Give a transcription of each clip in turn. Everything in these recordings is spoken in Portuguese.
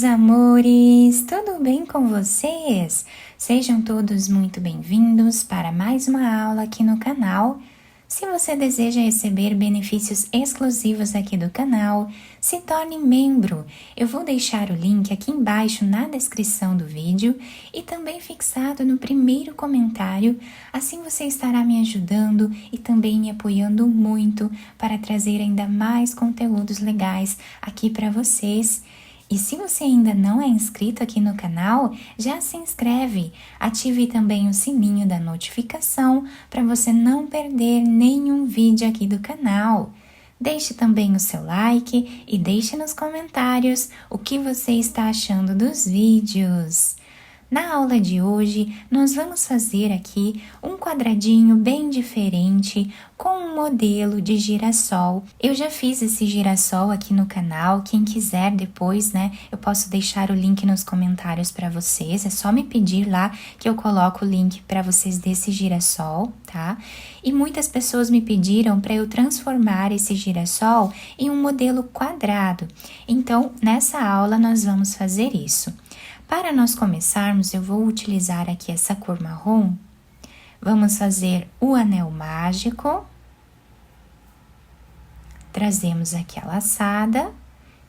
amores! Tudo bem com vocês? Sejam todos muito bem-vindos para mais uma aula aqui no canal. Se você deseja receber benefícios exclusivos aqui do canal, se torne membro. Eu vou deixar o link aqui embaixo na descrição do vídeo e também fixado no primeiro comentário. Assim você estará me ajudando e também me apoiando muito para trazer ainda mais conteúdos legais aqui para vocês. E se você ainda não é inscrito aqui no canal, já se inscreve, ative também o sininho da notificação para você não perder nenhum vídeo aqui do canal. Deixe também o seu like e deixe nos comentários o que você está achando dos vídeos. Na aula de hoje, nós vamos fazer aqui um quadradinho bem diferente com um modelo de girassol. Eu já fiz esse girassol aqui no canal, quem quiser depois, eu posso deixar o link nos comentários para vocês, é só me pedir lá que eu coloco o link para vocês desse girassol, tá? E muitas pessoas me pediram para eu transformar esse girassol em um modelo quadrado, então nessa aula nós vamos fazer isso. Para nós começarmos, eu vou utilizar aqui essa cor marrom. Vamos fazer o anel mágico. Trazemos aqui a laçada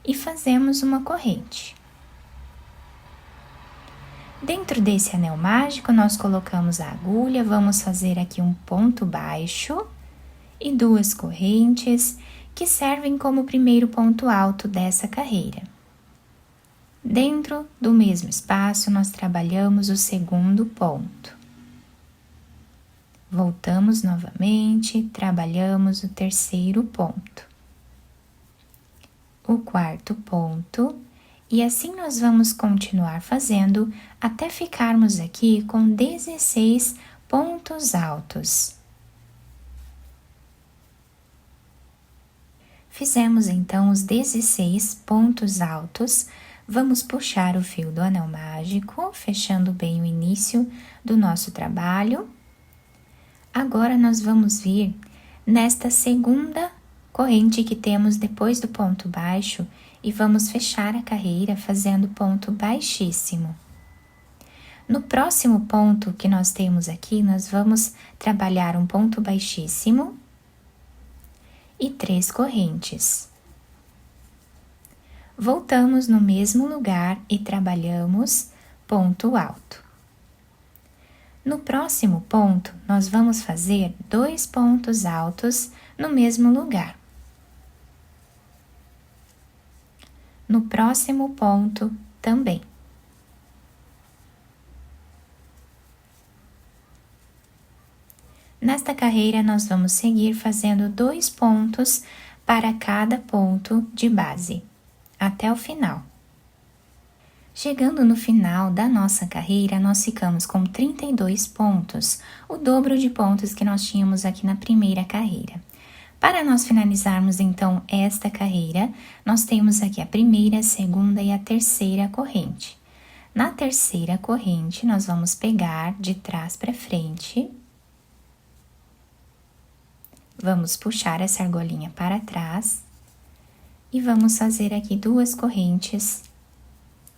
e fazemos uma corrente. Dentro desse anel mágico, nós colocamos a agulha, vamos fazer aqui um ponto baixo e duas correntes que servem como primeiro ponto alto dessa carreira. Dentro do mesmo espaço, nós trabalhamos o segundo ponto. Voltamos novamente, trabalhamos o terceiro ponto. O quarto ponto, e assim nós vamos continuar fazendo até ficarmos aqui com 16 pontos altos. Fizemos então os 16 pontos altos. Vamos puxar o fio do anel mágico, fechando bem o início do nosso trabalho. Agora, nós vamos vir nesta segunda corrente que temos depois do ponto baixo e vamos fechar a carreira fazendo ponto baixíssimo. No próximo ponto que nós temos aqui, nós vamos trabalhar um ponto baixíssimo e 3 correntes. Voltamos no mesmo lugar e trabalhamos ponto alto. No próximo ponto, nós vamos fazer 2 pontos altos no mesmo lugar. No próximo ponto também. Nesta carreira, nós vamos seguir fazendo 2 pontos para cada ponto de base, até o final. Chegando no final da nossa carreira, nós ficamos com 32 pontos, o dobro de pontos que nós tínhamos aqui na primeira carreira. Para nós finalizarmos então esta carreira, nós temos aqui a primeira, a segunda e a terceira corrente. Na terceira corrente, nós vamos pegar de trás para frente. Vamos puxar essa argolinha para trás. E vamos fazer aqui 2 correntes.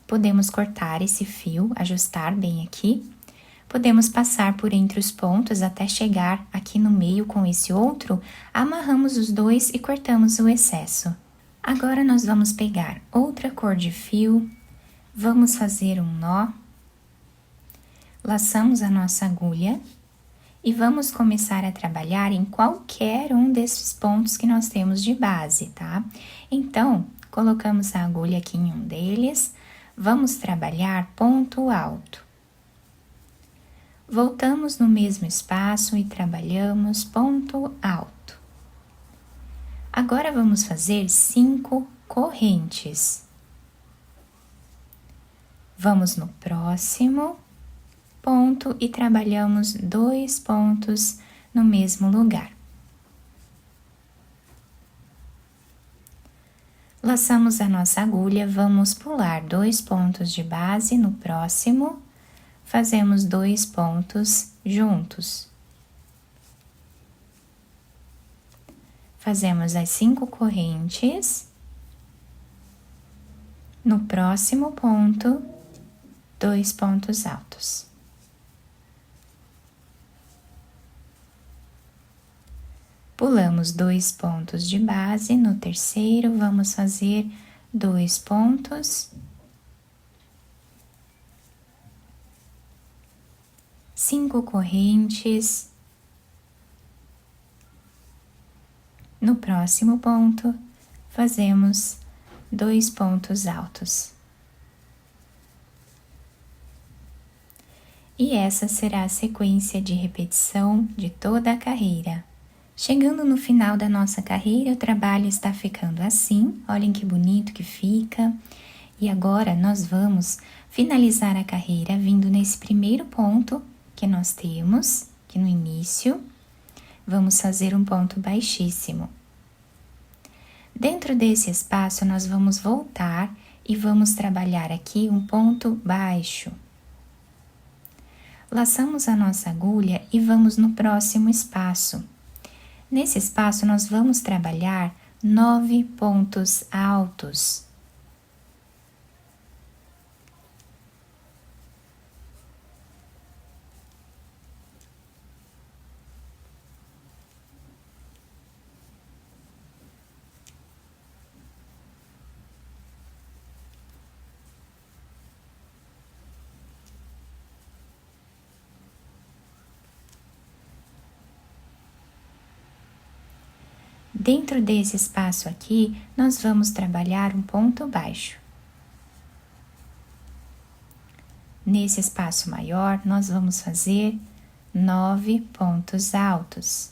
Podemos cortar esse fio, ajustar bem aqui. Podemos passar por entre os pontos até chegar aqui no meio com esse outro. Amarramos os 2 e cortamos o excesso. Agora, nós vamos pegar outra cor de fio. Vamos fazer um nó. Laçamos a nossa agulha. E vamos começar a trabalhar em qualquer um desses pontos que nós temos de base, tá? Então, colocamos a agulha aqui em um deles, vamos trabalhar ponto alto. Voltamos no mesmo espaço e trabalhamos ponto alto. Agora, vamos fazer 5 correntes. Vamos no próximo ponto e trabalhamos 2 pontos no mesmo lugar. Laçamos a nossa agulha, vamos pular 2 pontos de base no próximo, fazemos 2 pontos juntos. Fazemos as 5 correntes No próximo ponto, 2 pontos altos. Pulamos 2 pontos de base, no terceiro vamos fazer 2 pontos, 5 correntes. No próximo ponto, fazemos 2 pontos altos. E essa será a sequência de repetição de toda a carreira. Chegando no final da nossa carreira, o trabalho está ficando assim. Olhem que bonito que fica. E agora nós vamos finalizar a carreira vindo nesse primeiro ponto que nós temos aqui no início. Vamos fazer um ponto baixíssimo. Dentro desse espaço, nós vamos voltar e vamos trabalhar aqui um ponto baixo. Laçamos a nossa agulha e vamos no próximo espaço. Nesse espaço, nós vamos trabalhar 9 pontos altos. Dentro desse espaço aqui, nós vamos trabalhar um ponto baixo. Nesse espaço maior, nós vamos fazer 9 pontos altos.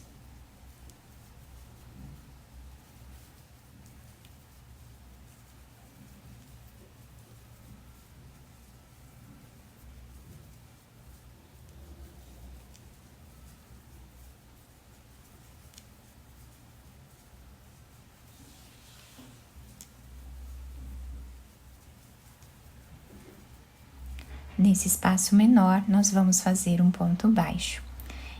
Nesse espaço menor, nós vamos fazer um ponto baixo.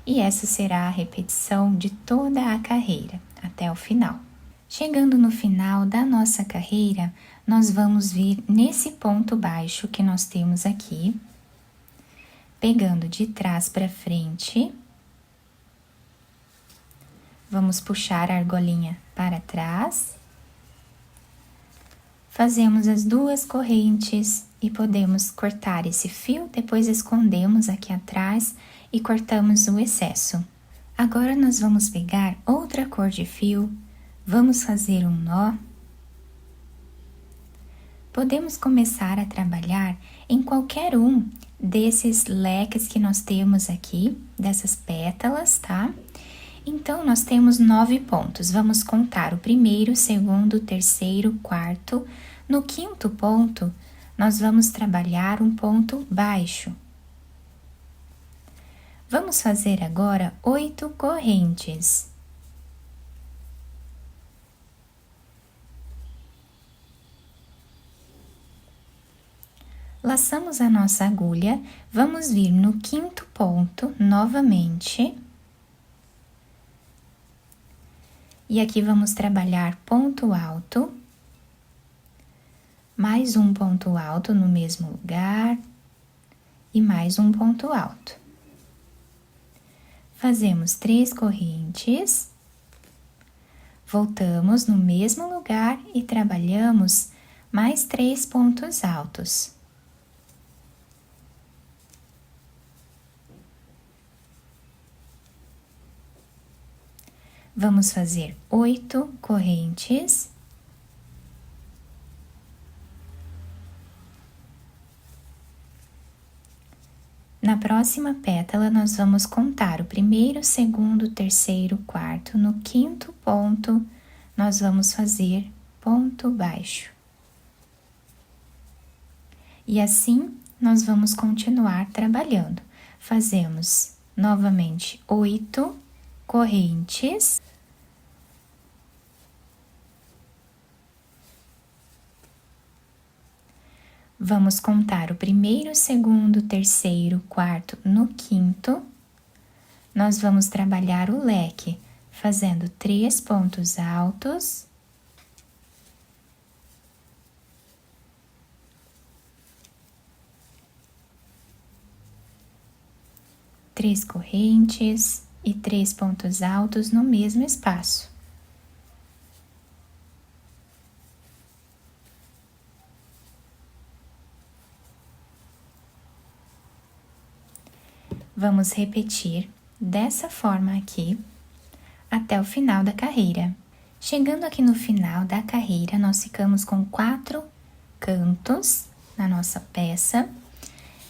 E essa será a repetição de toda a carreira, até o final. Chegando no final da nossa carreira, nós vamos vir nesse ponto baixo que nós temos aqui, pegando de trás para frente. Vamos puxar a argolinha para trás. Fazemos as 2 correntes e podemos cortar esse fio, depois escondemos aqui atrás e cortamos o excesso. Agora nós vamos pegar outra cor de fio, vamos fazer um nó. Podemos começar a trabalhar em qualquer um desses leques que nós temos aqui, dessas pétalas, tá? Então, nós temos 9 pontos. Vamos contar o primeiro, segundo, terceiro, quarto. No quinto ponto, nós vamos trabalhar um ponto baixo. Vamos fazer agora 8 correntes. Laçamos a nossa agulha, vamos vir no quinto ponto novamente. E aqui vamos trabalhar ponto alto, mais um ponto alto no mesmo lugar e mais um ponto alto. Fazemos 3 correntes, voltamos no mesmo lugar e trabalhamos mais 3 pontos altos. Vamos fazer 8 correntes. Na próxima pétala, nós vamos contar o primeiro, segundo, terceiro, quarto. No quinto ponto, nós vamos fazer ponto baixo. E assim, nós vamos continuar trabalhando. Fazemos novamente 8 correntes. Vamos contar o primeiro, segundo, terceiro, quarto, no quinto. Nós vamos trabalhar o leque, fazendo 3 pontos altos. 3 correntes e 3 pontos altos no mesmo espaço. Vamos repetir dessa forma aqui até o final da carreira. Chegando aqui no final da carreira, nós ficamos com 4 cantos na nossa peça.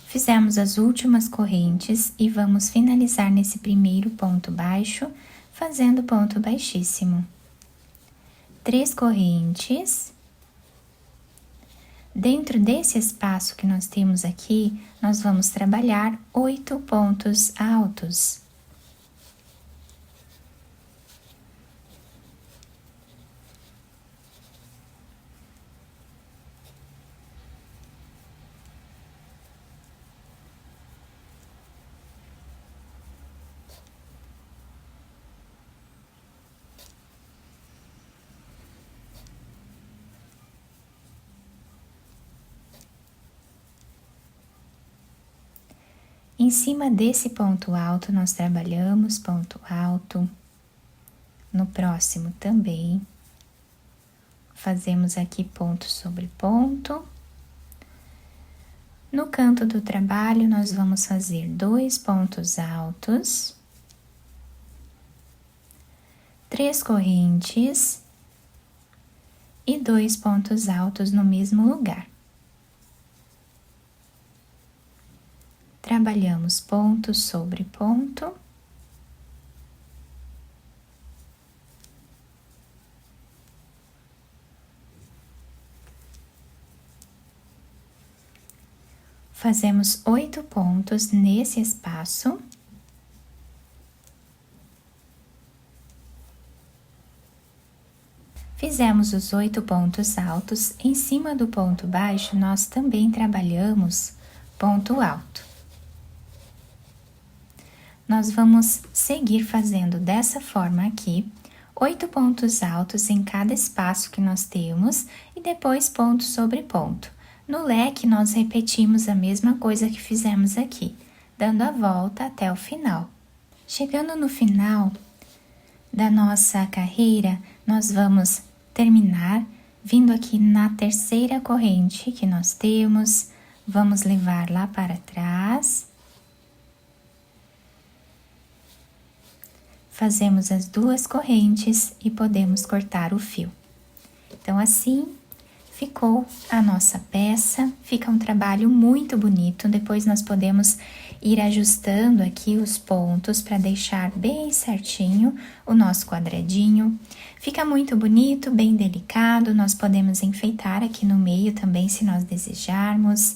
Fizemos as últimas correntes e vamos finalizar nesse primeiro ponto baixo, fazendo ponto baixíssimo. 3 correntes. Dentro desse espaço que nós temos aqui, nós vamos trabalhar 8 pontos altos. Em cima desse ponto alto, nós trabalhamos ponto alto. No próximo também. Fazemos aqui ponto sobre ponto. No canto do trabalho, nós vamos fazer 2 pontos altos. 3 correntes. E 2 pontos altos no mesmo lugar. Trabalhamos ponto sobre ponto. Fazemos 8 pontos nesse espaço. Fizemos os 8 pontos altos. Em cima do ponto baixo, nós também trabalhamos ponto alto. Nós vamos seguir fazendo dessa forma aqui, 8 pontos altos em cada espaço que nós temos e depois ponto sobre ponto. No leque, nós repetimos a mesma coisa que fizemos aqui, dando a volta até o final. Chegando no final da nossa carreira, nós vamos terminar vindo aqui na terceira corrente que nós temos, vamos levar lá para trás. Fazemos as 2 correntes e podemos cortar o fio. Então, assim ficou a nossa peça, fica um trabalho muito bonito. Depois nós podemos ir ajustando aqui os pontos para deixar bem certinho o nosso quadradinho. Fica muito bonito, bem delicado, nós podemos enfeitar aqui no meio também se nós desejarmos.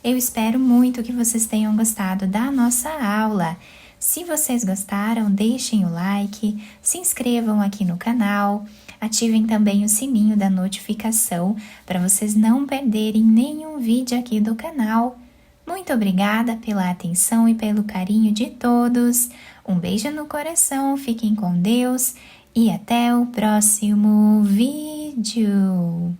Eu espero muito que vocês tenham gostado da nossa aula. Se vocês gostaram, deixem o like, se inscrevam aqui no canal, ativem também o sininho da notificação para vocês não perderem nenhum vídeo aqui do canal. Muito obrigada pela atenção e pelo carinho de todos. Um beijo no coração, fiquem com Deus e até o próximo vídeo.